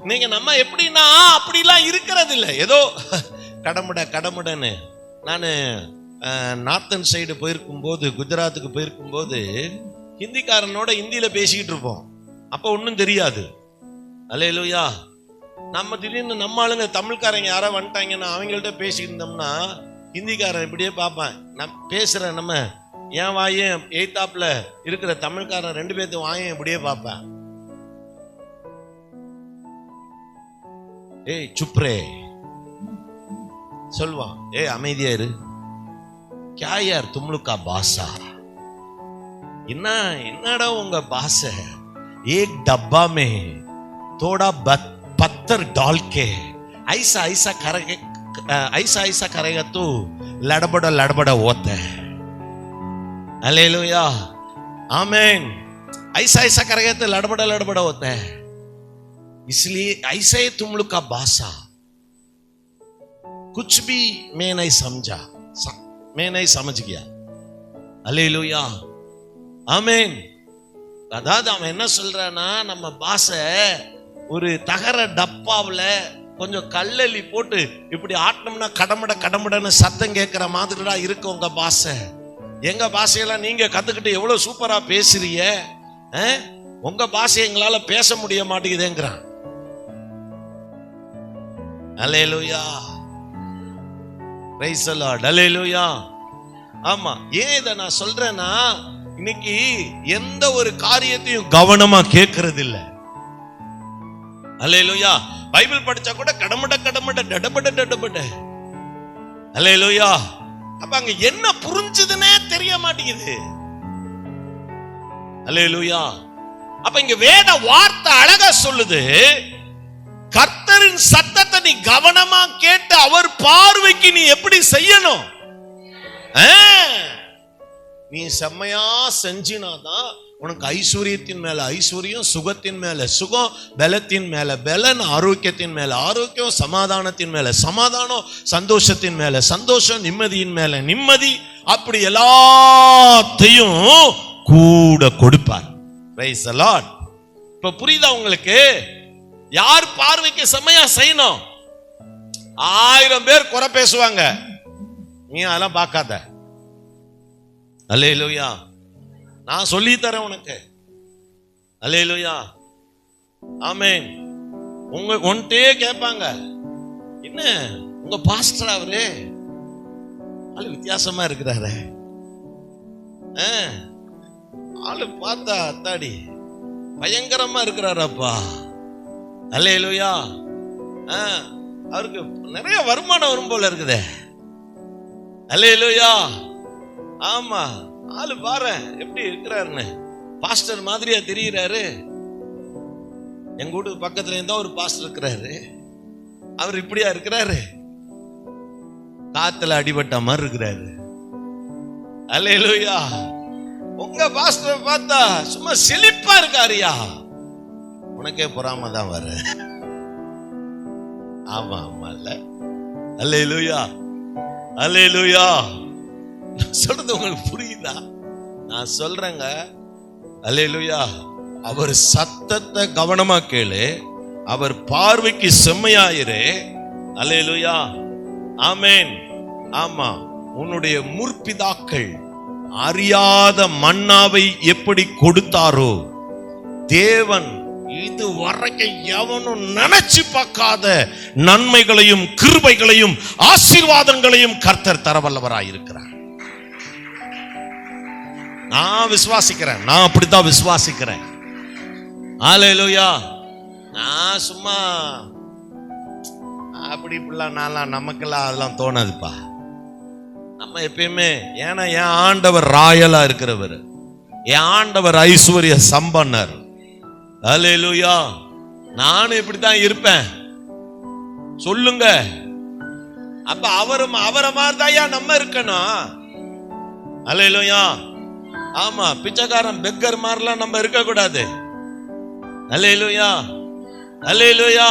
நீங்க நம்ம எப்படின்னா அப்படிலாம் இருக்கிறது இல்லை. ஏதோ கடமுடன்னு. நான் நார்த்தன் சைடு போயிருக்கும் போது, குஜராத்துக்கு போயிருக்கும் போது, ஹிந்திக்காரனோட ஹிந்தியில பேசிக்கிட்டு இருப்போம். அப்ப ஒன்னும் தெரியாது. அல்லேலூயா. நம்ம திடீர்னு நம்ம ஆளுங்க தமிழ்காரங்க யாரோ வந்துட்டாங்கன்னா அவங்கள்ட்ட பேசிக்கிட்டு இருந்தோம்னா ஹிந்திக்காரன் இப்படியே பார்ப்பேன். நான் பேசுறேன், நம்ம என் வாயும் எய்தாப்புல இருக்கிற தமிழ்காரன் 2 பேர்த்து வாயும் இப்படியே பார்ப்பேன். ஏய் சுப்ரே சொல்வான், ஏய் அமைதியா இரு. क्या यार तुम लोग का भाषा என்னடா உங்க பாஷை? एक डब्बा में थोड़ा पत्थर डाल के ऐसा ऐसा करेगा तो लड़बड़ा होता है. हालेलुया आमीन. ऐसा करेगा तो लड़बड़ा होता है. इसलिए ऐसे ही तुम लोग का भाषा कुछ भी मैं नहीं समझ गया. हालेलुया ஆமென். அதாவது அவன் என்ன சொல்றானா, நம்ம பாஷை ஒரு தகர டப்பாவில் கொஞ்சம் கல்லெல்லி போட்டு இப்படி ஆட்டணும்னா கடமுடன்னு சத்தம் கேட்கிற மாதிரிடா இருக்கு உங்க பாஷை. எங்க பாஷையெல்லாம் நீங்க கத்துக்கிட்டு எவ்வளவு சூப்பரா பேசுறீங்க, உங்க பாஷை எங்களால பேச முடிய மாட்டேங்குதுங்கிறான். அல்லேலூயா பிரைஸ் தி லார்ட். அல்லேலூயா. ஆமா, ஏன் இதை நான் சொல்றேன்னா, இன்னைக்கு எந்த ஒரு காரியத்தையும் கவனமா கேட்கறது இல்ல. அல்லேலூயா. பைபிள் படிச்சா கூட கடமுட டடபட. அல்லேலூயா. அப்ப அங்க என்ன புரிஞ்சதுன்னே தெரிய மாட்டேங்குது. அல்லேலூயா. அப்ப இங்க வேத வார்த்தை அழகா சொல்லுது, கர்த்தரின் சத்தத்தை நீ கவனமா கேட்டு அவர் பார்வைக்கு நீ எப்படி செய்யணும். நீ செம்மையா செஞ்சினாதான் உனக்கு ஐஸ்வர்யத்தின் மேல ஐஸ்வர்யம், சுகத்தின் மேல சுகம், பலத்தின் மேல பலன், ஆரோக்கியத்தின் மேல ஆரோக்கியம், சமாதானத்தின் மேல சமாதானம், சந்தோஷத்தின் மேல சந்தோஷம், நிம்மதியின் மேல நிம்மதி, அப்படி எல்லாத்தையும் கூட கொடுப்பார். Praise the Lord. இப்ப புரியுதா உங்களுக்கு? யார் பார்வைக்கு செம்மையா செய்யணும்? 1000 பேர் குறை பேசுவாங்க, நீ அதெல்லாம் பார்க்காத. அல்லேலூயா. நான் சொல்லி தரேன் உனக்கு. அல்லேலூயா ஆமென். உன்கிட்டே கேட்பாங்க, என்ன உங்க பாஸ்டர் அவரு ஆளு வித்தியாசமா இருக்கிறாரு, ஆளு பார்த்தா அத்தாடி பயங்கரமா இருக்கிறாரப்பா. அல்லேலூயா. அவருக்கு நிறைய வருமானம் வரும் போல இருக்குதே. அல்லேலூயா. ஆமா, ஆளு பாரு எப்படி இருக்கிறாருன்னு, பாஸ்டர் மாதிரியா தெரிகிறாரு. எங்க வீட்டுக்கு பக்கத்துல இருந்தா ஒரு பாஸ்டர் இருக்கிறாரு, அவர் இப்படியா இருக்கிறாரு, காத்துல அடிபட்ட மாதிரி இருக்கிறாரு. அல்லேலூயா. உங்க பாஸ்டர் பார்த்தா சும்மா செழிப்பா இருக்காருயா, உனக்கே பொறாம தான் வர. ஆமா ஆமா இல்ல. அல்லேலூயா அல்லேலூயா. சொல்றது உங்களுக்கு புரியுதா? நான் சொல்றேங்க. அல்லேலூயா. அவர் சத்தத்தை கவனமா கேளு, அவர் பார்வைக்கு செம்மையாயிரு. அல்லேலூயா ஆமென். ஆமா, உன்னுடைய முற்பிதாக்கள் அறியாத மன்னாவை எப்படி கொடுத்தாரோ, தேவன் இது வரைக்கும் எவனும் நினைச்சு பார்க்காத நன்மைகளையும் கிருபைகளையும் ஆசீர்வாதங்களையும் கர்த்தர் தரவல்லவராயிருக்கிறார். நான் விசுவாசிக்கிறேன், நான் அப்படித்தான் விசுவாசிக்கிறேன். அல்லேலூயா. நான் சும்மா அப்படி இப்படிலாம் நான்லாம் நமக்கெல்லாம் அதெல்லாம் தோணாதுப்பா. நம்ம எப்பயுமே, ஏன்னா என் ஆண்டவர் ராயலா இருக்கிறவர், என் ஆண்டவர் ஐஸ்வர்ய சம்பன்னர். அல்லேலூயா. நானும் இப்படித்தான் இருப்பேன். சொல்லுங்க. அப்ப அவரை மாதிரிதான் நம்ம இருக்கணும். அல்லேலூயா. ஆமா, பிச்சைக்காரன் பெக்கர் மாதிரிலாம் நம்ம இருக்க கூடாது. அல்லேலூயா அல்லேலூயா.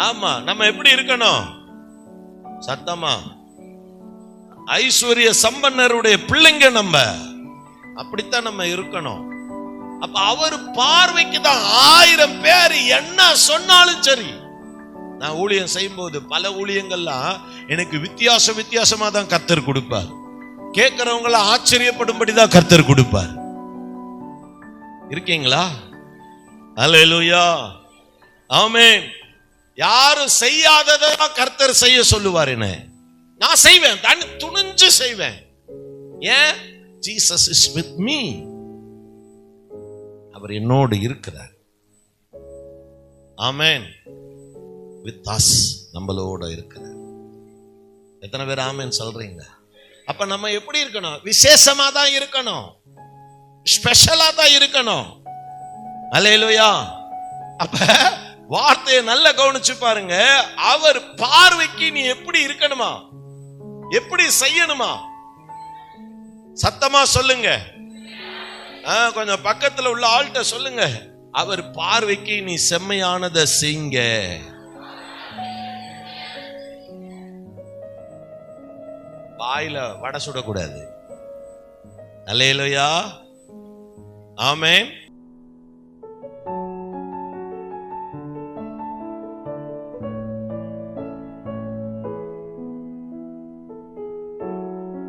ஆமா, நம்ம எப்படி இருக்கணும்? சத்தமா ஐஸ்வர்ய சம்பன்னருடைய பிள்ளைங்க நம்ம, அப்படித்தான் நம்ம இருக்கணும். அப்ப அவர் பார்வைக்கு தான் 1000 பேர் என்ன சொன்னாலும் சரி. நான் ஊழியம் செய்யும் போது பல ஊழியங்கள்லாம் எனக்கு வித்தியாசமா தான் கர்த்தர் கொடுப்பார். கேட்கிறவங்கள ஆச்சரியப்படும்படிதான் கர்த்தர் கொடுப்பார். இருக்கீங்களா? அல்லேலூயா, ஆமென். யாரும் செய்யாததை கர்த்தர் செய்ய சொல்லுவார். என்ன நான் செய்வேன், துணிஞ்சு செய்வேன். ஏன்? Jesus is with me. அவர் என்னோடு இருக்கிறார். ஆமென். வித் அஸ், நம்மளோட இருக்கிறார். எத்தனை பேர் ஆமென் சொல்றீங்க? அப்ப நம்ம எப்படி இருக்கணும்? விசேஷமா தான் இருக்கணும், ஸ்பெஷலா தான் இருக்கணும். அல்லேலூயா. அப்ப வார்த்தையை நல்லா கவனிச்சு பாருங்க. அவர் பார்வைக்கு நீ எப்படி இருக்கணுமா, எப்படி செய்யணுமா? சத்தமா சொல்லுங்க. கொஞ்சம் பக்கத்துல உள்ள ஆள்கிட்ட சொல்லுங்க, அவர் பார்வைக்கு நீ செம்மையானதை செய்யுங்க. வாயில வடை சுடக்கூடாது. அல்லேலூயா, ஆமென்.